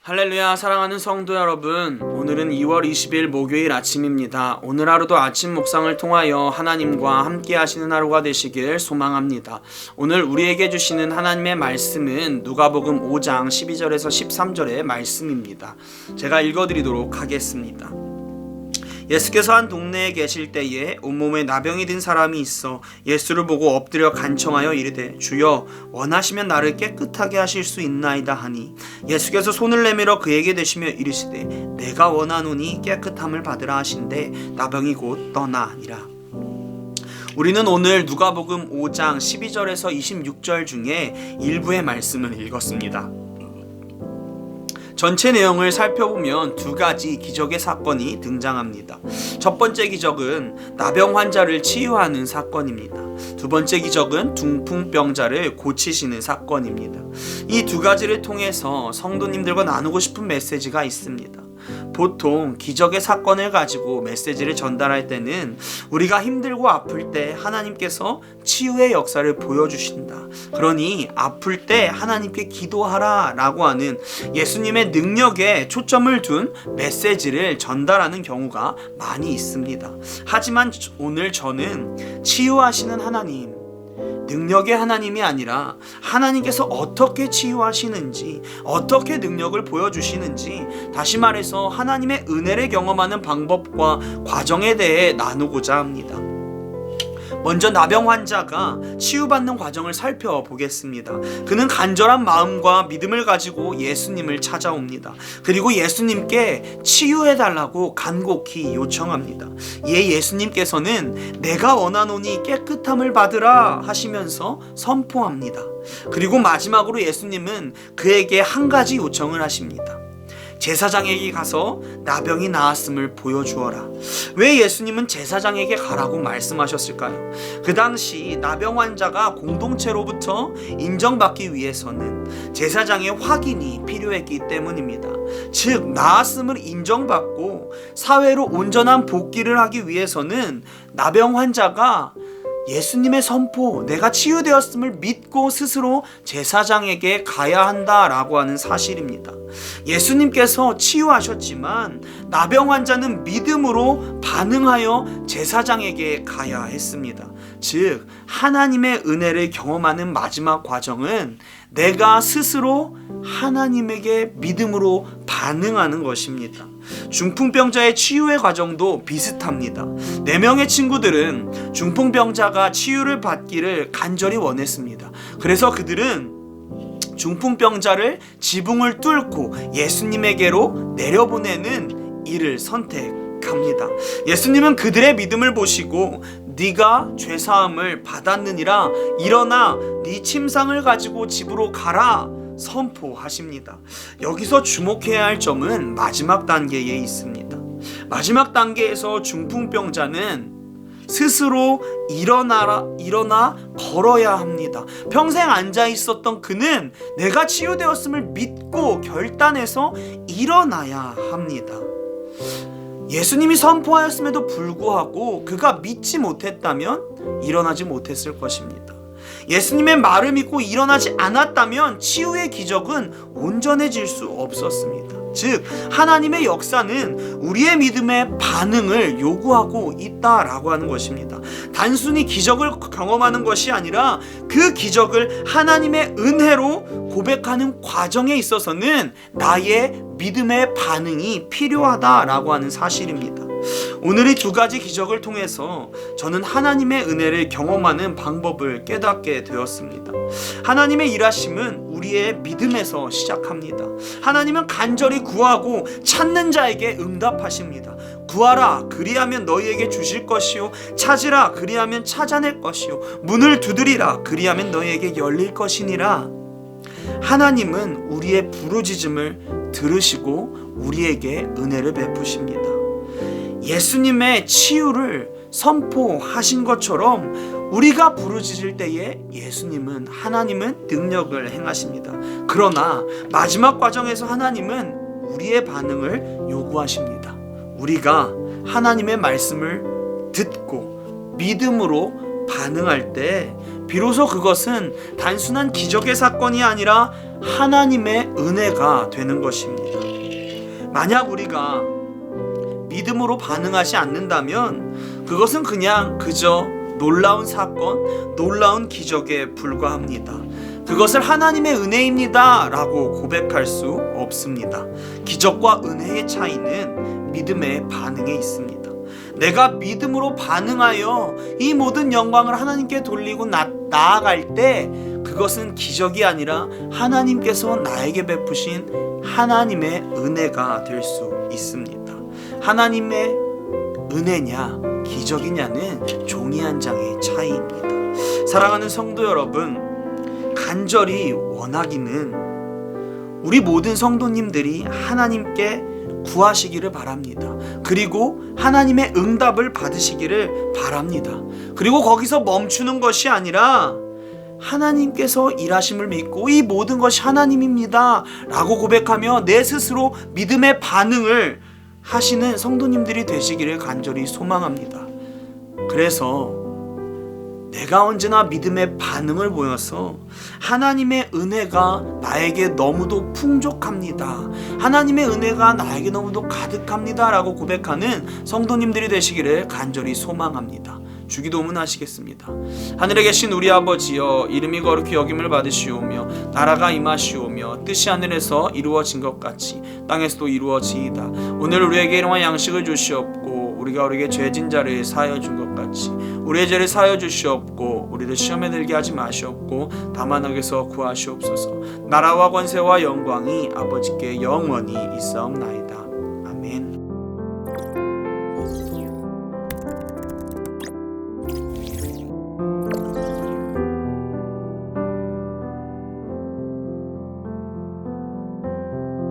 할렐루야. 사랑하는 성도 여러분, 오늘은 2월 20일 목요일 아침입니다. 오늘 하루도 아침 묵상을 통하여 하나님과 함께 하시는 하루가 되시길 소망합니다. 오늘 우리에게 주시는 하나님의 말씀은 누가복음 5장 12절에서 13절의 말씀입니다. 제가 읽어드리도록 하겠습니다. 예수께서 한 동네에 계실 때에 온몸에 나병이 든 사람이 있어 예수를 보고 엎드려 간청하여 이르되, 주여, 원하시면 나를 깨끗하게 하실 수 있나이다 하니, 예수께서 손을 내밀어 그에게 대시며 이르시되, 내가 원하노니 깨끗함을 받으라 하신대 나병이 곧 떠나니라. 우리는 오늘 누가복음 5장 12절에서 26절 중에 일부의 말씀을 읽었습니다. 전체 내용을 살펴보면 두 가지 기적의 사건이 등장합니다. 첫 번째 기적은 나병 환자를 치유하는 사건입니다. 두 번째 기적은 중풍병자를 고치시는 사건입니다. 이 두 가지를 통해서 성도님들과 나누고 싶은 메시지가 있습니다. 보통 기적의 사건을 가지고 메시지를 전달할 때는 우리가 힘들고 아플 때 하나님께서 치유의 역사를 보여주신다, 그러니 아플 때 하나님께 기도하라 라고 하는 예수님의 능력에 초점을 둔 메시지를 전달하는 경우가 많이 있습니다. 하지만 오늘 저는 치유하시는 하나님, 능력의 하나님이 아니라 하나님께서 어떻게 치유하시는지, 어떻게 능력을 보여주시는지, 다시 말해서 하나님의 은혜를 경험하는 방법과 과정에 대해 나누고자 합니다. 먼저 나병 환자가 치유받는 과정을 살펴보겠습니다. 그는 간절한 마음과 믿음을 가지고 예수님을 찾아옵니다. 그리고 예수님께 치유해달라고 간곡히 요청합니다. 이에 예수님께서는 내가 원하노니 깨끗함을 받으라 하시면서 선포합니다. 그리고 마지막으로 예수님은 그에게 한 가지 요청을 하십니다. 제사장에게 가서 나병이 나았음을 보여주어라. 왜 예수님은 제사장에게 가라고 말씀하셨을까요? 그 당시 나병 환자가 공동체로부터 인정받기 위해서는 제사장의 확인이 필요했기 때문입니다. 즉, 나았음을 인정받고 사회로 온전한 복귀를 하기 위해서는 나병 환자가 예수님의 선포, 내가 치유되었음을 믿고 스스로 제사장에게 가야 한다라고 하는 사실입니다. 예수님께서 치유하셨지만 나병 환자는 믿음으로 반응하여 제사장에게 가야 했습니다. 즉, 하나님의 은혜를 경험하는 마지막 과정은 내가 스스로 하나님에게 믿음으로 반응하는 것입니다. 중풍병자의 치유의 과정도 비슷합니다. 4명의 친구들은 중풍병자가 치유를 받기를 간절히 원했습니다. 그래서 그들은 중풍병자를 지붕을 뚫고 예수님에게로 내려보내는 일을 선택합니다. 예수님은 그들의 믿음을 보시고 네가 죄사함을 받았느니라, 일어나 네 침상을 가지고 집으로 가라 선포하십니다. 여기서 주목해야 할 점은 마지막 단계에 있습니다. 마지막 단계에서 중풍병자는 스스로 일어나 걸어야 합니다. 평생 앉아 있었던 그는 내가 치유되었음을 믿고 결단해서 일어나야 합니다. 예수님이 선포하였음에도 불구하고 그가 믿지 못했다면 일어나지 못했을 것입니다. 예수님의 말을 믿고 일어나지 않았다면 치유의 기적은 온전해질 수 없었습니다. 즉, 하나님의 역사는 우리의 믿음의 반응을 요구하고 있다라고 하는 것입니다. 단순히 기적을 경험하는 것이 아니라 그 기적을 하나님의 은혜로 고백하는 과정에 있어서는 나의 믿음의 반응이 필요하다라고 하는 사실입니다. 오늘 이 두 가지 기적을 통해서 저는 하나님의 은혜를 경험하는 방법을 깨닫게 되었습니다. 하나님의 일하심은 우리의 믿음에서 시작합니다. 하나님은 간절히 구하고 찾는 자에게 응답하십니다. 구하라, 그리하면 너희에게 주실 것이요, 찾으라, 그리하면 찾아낼 것이요, 문을 두드리라, 그리하면 너희에게 열릴 것이니라. 하나님은 우리의 부르짖음을 들으시고 우리에게 은혜를 베푸십니다. 예수님의 치유를 선포하신 것처럼 우리가 부르짖을 때에 하나님은 능력을 행하십니다. 그러나 마지막 과정에서 하나님은 우리의 반응을 요구하십니다. 우리가 하나님의 말씀을 듣고 믿음으로 반응할 때 비로소 그것은 단순한 기적의 사건이 아니라 하나님의 은혜가 되는 것입니다. 만약 우리가 믿음으로 반응하지 않는다면 그것은 그저 놀라운 사건, 놀라운 기적에 불과합니다. 그것을 하나님의 은혜입니다 라고 고백할 수 없습니다. 기적과 은혜의 차이는 믿음의 반응에 있습니다. 내가 믿음으로 반응하여 이 모든 영광을 하나님께 돌리고 나아갈 때 그것은 기적이 아니라 하나님께서 나에게 베푸신 하나님의 은혜가 될 수 있습니다. 하나님의 은혜냐 기적이냐는 종이 한 장의 차이입니다. 사랑하는 성도 여러분, 간절히 원하기는 우리 모든 성도님들이 하나님께 구하시기를 바랍니다. 그리고 하나님의 응답을 받으시기를 바랍니다. 그리고 거기서 멈추는 것이 아니라 하나님께서 일하심을 믿고 이 모든 것이 하나님입니다 라고 고백하며 내 스스로 믿음의 반응을 하시는 성도님들이 되시기를 간절히 소망합니다. 그래서 내가 언제나 믿음의 반응을 보여서 하나님의 은혜가 나에게 너무도 풍족합니다, 하나님의 은혜가 나에게 너무도 가득합니다 라고 고백하는 성도님들이 되시기를 간절히 소망합니다. 주기도문 하시겠습니다. 하늘에 계신 우리 아버지여, 이름이 거룩히 여김을 받으시오며 나라가 임하시오며 뜻이 하늘에서 이루어진 것 같이 땅에서도 이루어지이다. 오늘 우리에게 일용할 양식을 주시옵고 우리가 우리에게 죄진 자를 사하여 준 것 같이 우리의 죄를 사하여 주시옵고 우리를 시험에 들게 하지 마시옵고 다만 악에서 구하시옵소서. 나라와 권세와 영광이 아버지께 영원히 있사옵나이다.